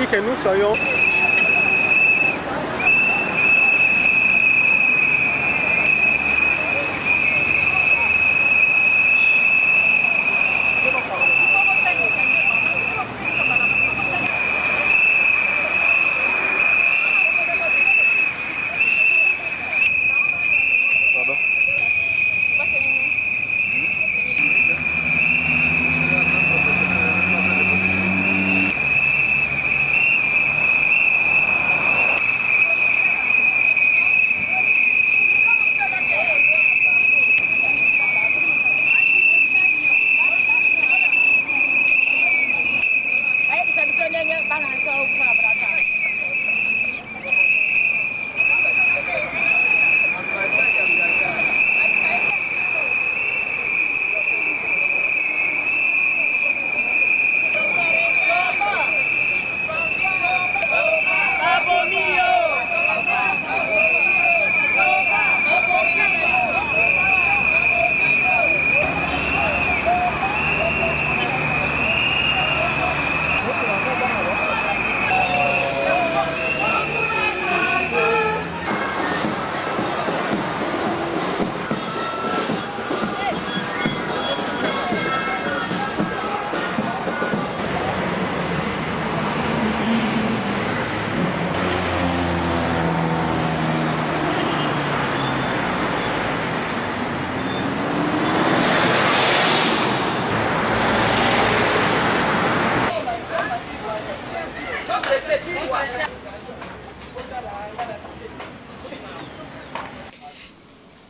dit que nous soyons...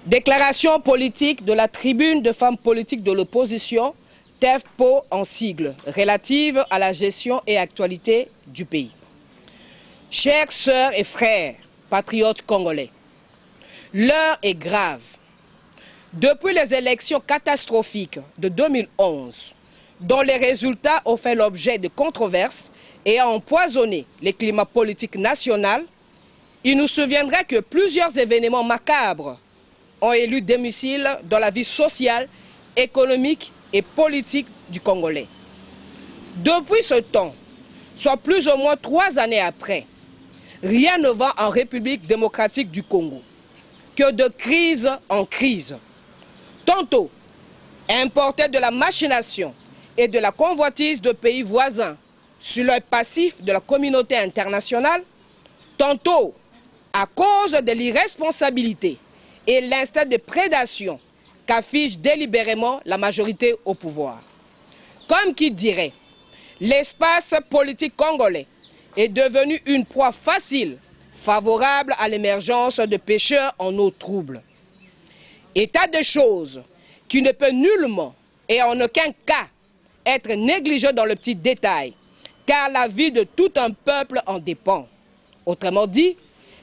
Déclaration politique de la tribune de femmes politiques de l'opposition, TEFPO en sigle, relative à la gestion et actualité du pays. Chères sœurs et frères, patriotes congolais, l'heure est grave. Depuis les élections catastrophiques de 2011, dont les résultats ont fait l'objet de controverses et ont empoisonné le climat politique national, il nous souviendra que plusieurs événements macabres ont élu domicile dans la vie sociale, économique et politique du Congolais. Depuis ce temps, soit plus ou moins 3 années après, rien ne va en République démocratique du Congo, que de crise en crise. Tantôt, importer de la machination et de la convoitise de pays voisins sur le passif de la communauté internationale, tantôt, à cause de l'irresponsabilité et l'instinct de prédation qu'affiche délibérément la majorité au pouvoir. Comme qui dirait, l'espace politique congolais est devenu une proie facile, favorable à l'émergence de pêcheurs en eau trouble. État de choses qui ne peut nullement et en aucun cas être négligé dans le petit détail, car la vie de tout un peuple en dépend. Autrement dit,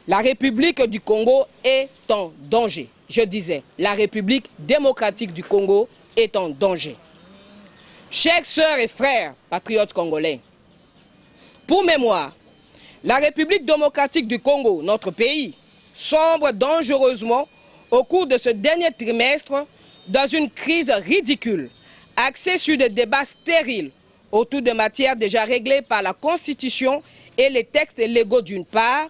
la République du Congo est en danger. Je disais, la République démocratique du Congo est en danger. Chers sœurs et frères, patriotes congolais, pour mémoire, la République démocratique du Congo, notre pays, sombre dangereusement au cours de ce dernier trimestre dans une crise ridicule, axée sur des débats stériles autour de matières déjà réglées par la Constitution et les textes légaux d'une part,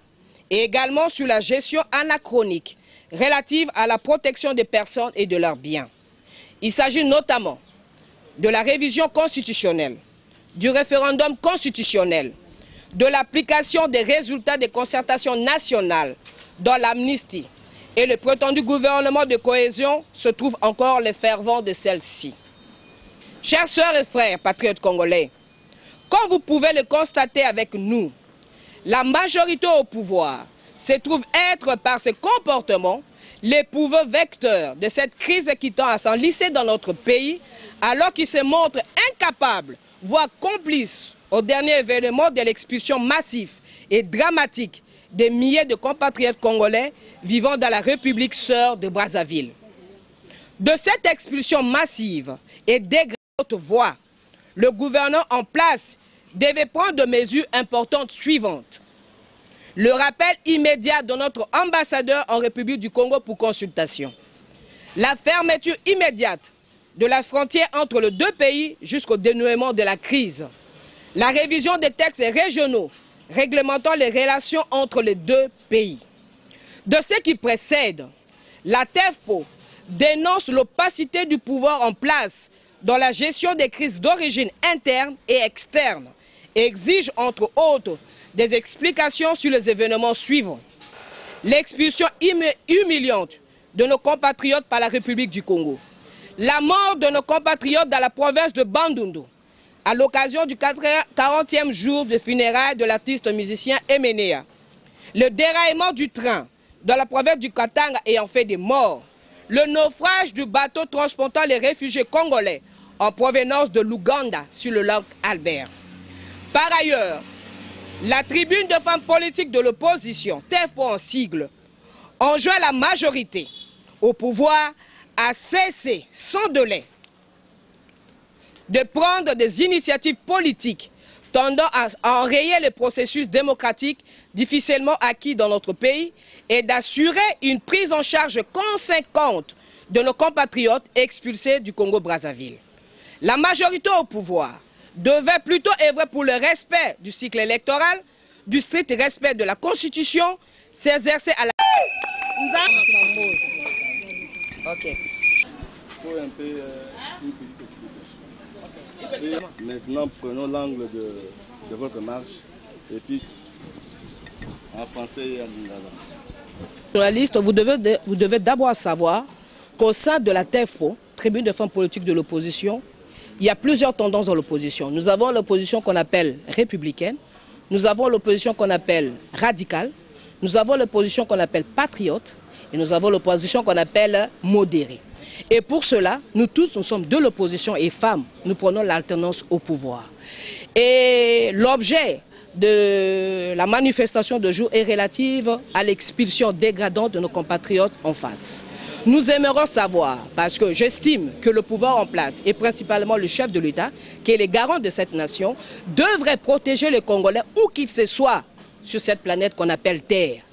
et également sur la gestion anachronique relative à la protection des personnes et de leurs biens. Il s'agit notamment de la révision constitutionnelle, du référendum constitutionnel, de l'application des résultats des concertations nationales dans l'amnistie et le prétendu gouvernement de cohésion se trouvent encore les fervents de celle-ci. Chers sœurs et frères patriotes congolais, comme vous pouvez le constater avec nous, la majorité au pouvoir se trouve être par ses comportements l'épouveux vecteur de cette crise qui tend à s'enlisser dans notre pays, alors qu'il se montre incapable, voire complice au dernier événement de l'expulsion massive et dramatique des milliers de compatriotes congolais vivant dans la République sœur de Brazzaville. De cette expulsion massive et dégradante voie, le gouvernement en place devait prendre des mesures importantes suivantes. Le rappel immédiat de notre ambassadeur en République du Congo pour consultation. La fermeture immédiate de la frontière entre les deux pays jusqu'au dénouement de la crise. La révision des textes régionaux réglementant les relations entre les deux pays. De ce qui précède, la TEFPO dénonce l'opacité du pouvoir en place dans la gestion des crises d'origine interne et externe et exige entre autres des explications sur les événements suivants. L'expulsion humiliante de nos compatriotes par la République du Congo, la mort de nos compatriotes dans la province de Bandundu, à l'occasion du 40e jour de funérailles de l'artiste musicien Emenea, le déraillement du train dans la province du Katanga ayant fait des morts, le naufrage du bateau transportant les réfugiés congolais en provenance de l'Ouganda sur le lac Albert. Par ailleurs, la tribune de femmes politiques de l'opposition, TEFPO en sigle, enjoint la majorité au pouvoir à cesser sans délai de prendre des initiatives politiques tendant à enrayer le processus démocratique difficilement acquis dans notre pays et d'assurer une prise en charge conséquente de nos compatriotes expulsés du Congo-Brazzaville. La majorité au pouvoir devait plutôt œuvrer pour le respect du cycle électoral, du strict respect de la Constitution, s'exercer à la... Ok. Il faut un peu une petite explication. Et maintenant, prenons l'angle de votre marche et puis en français et en lingala. Journaliste, vous devez d'abord savoir qu'au sein de la TEFPO, tribune de femmes politiques de l'opposition, il y a plusieurs tendances dans l'opposition. Nous avons l'opposition qu'on appelle républicaine, nous avons l'opposition qu'on appelle radicale, nous avons l'opposition qu'on appelle patriote et nous avons l'opposition qu'on appelle modérée. Et pour cela, nous tous, nous sommes de l'opposition et femmes, nous prenons l'alternance au pouvoir. Et l'objet de la manifestation de jour est relative à l'expulsion dégradante de nos compatriotes en face. Nous aimerions savoir, parce que j'estime que le pouvoir en place, et principalement le chef de l'État, qui est le garant de cette nation, devrait protéger les Congolais où qu'ils se soient sur cette planète qu'on appelle Terre.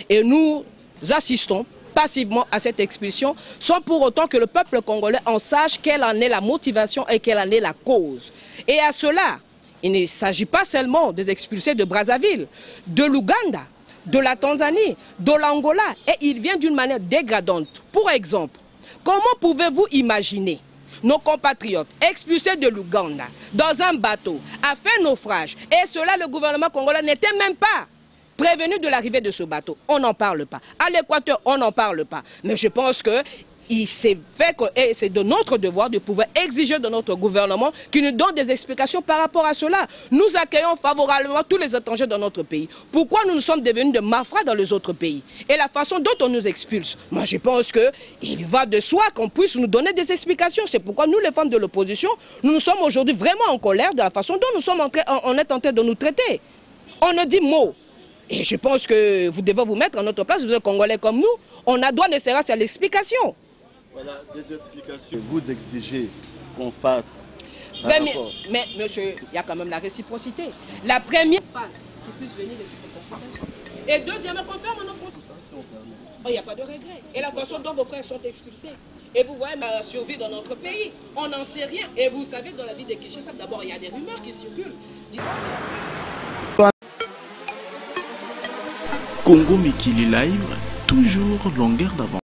Et nous assistons passivement à cette expulsion, sans pour autant que le peuple congolais en sache quelle en est la motivation et quelle en est la cause. Et à cela, il ne s'agit pas seulement des expulsés de Brazzaville, de l'Ouganda, de la Tanzanie, de l'Angola, et il vient d'une manière dégradante. Pour exemple, comment pouvez-vous imaginer nos compatriotes expulsés de l'Ouganda dans un bateau a fait naufrage, et cela le gouvernement congolais n'était même pas prévenu de l'arrivée de ce bateau? On n'en parle pas. À l'Équateur, on n'en parle pas. Mais je pense que c'est de notre devoir de pouvoir exiger de notre gouvernement qu'il nous donne des explications par rapport à cela. Nous accueillons favorablement tous les étrangers dans notre pays. Pourquoi nous sommes devenus de malfrats dans les autres pays? Et la façon dont on nous expulse, moi je pense qu'il va de soi qu'on puisse nous donner des explications. C'est pourquoi nous, les femmes de l'opposition, nous sommes aujourd'hui vraiment en colère de la façon dont on est en train de nous traiter. On ne dit mot. Et je pense que vous devez vous mettre en notre place, vous êtes Congolais comme nous. On a droit de se rendre à l'explication. Voilà, des explications. Vous exigez qu'on fasse. Mais monsieur, il y a quand même la réciprocité. La première phase, qu'il puisse venir réciproquement. Et deuxièmement, qu'on ferme nos frontières. Il n'y a pas de regret. Et la façon dont vos frères sont expulsés. Et vous voyez ma survie dans notre pays, on n'en sait rien. Et vous savez, dans la vie de Kinshasa, d'abord, il y a des rumeurs qui circulent. Congo Mikili Live, toujours longueur d'avance.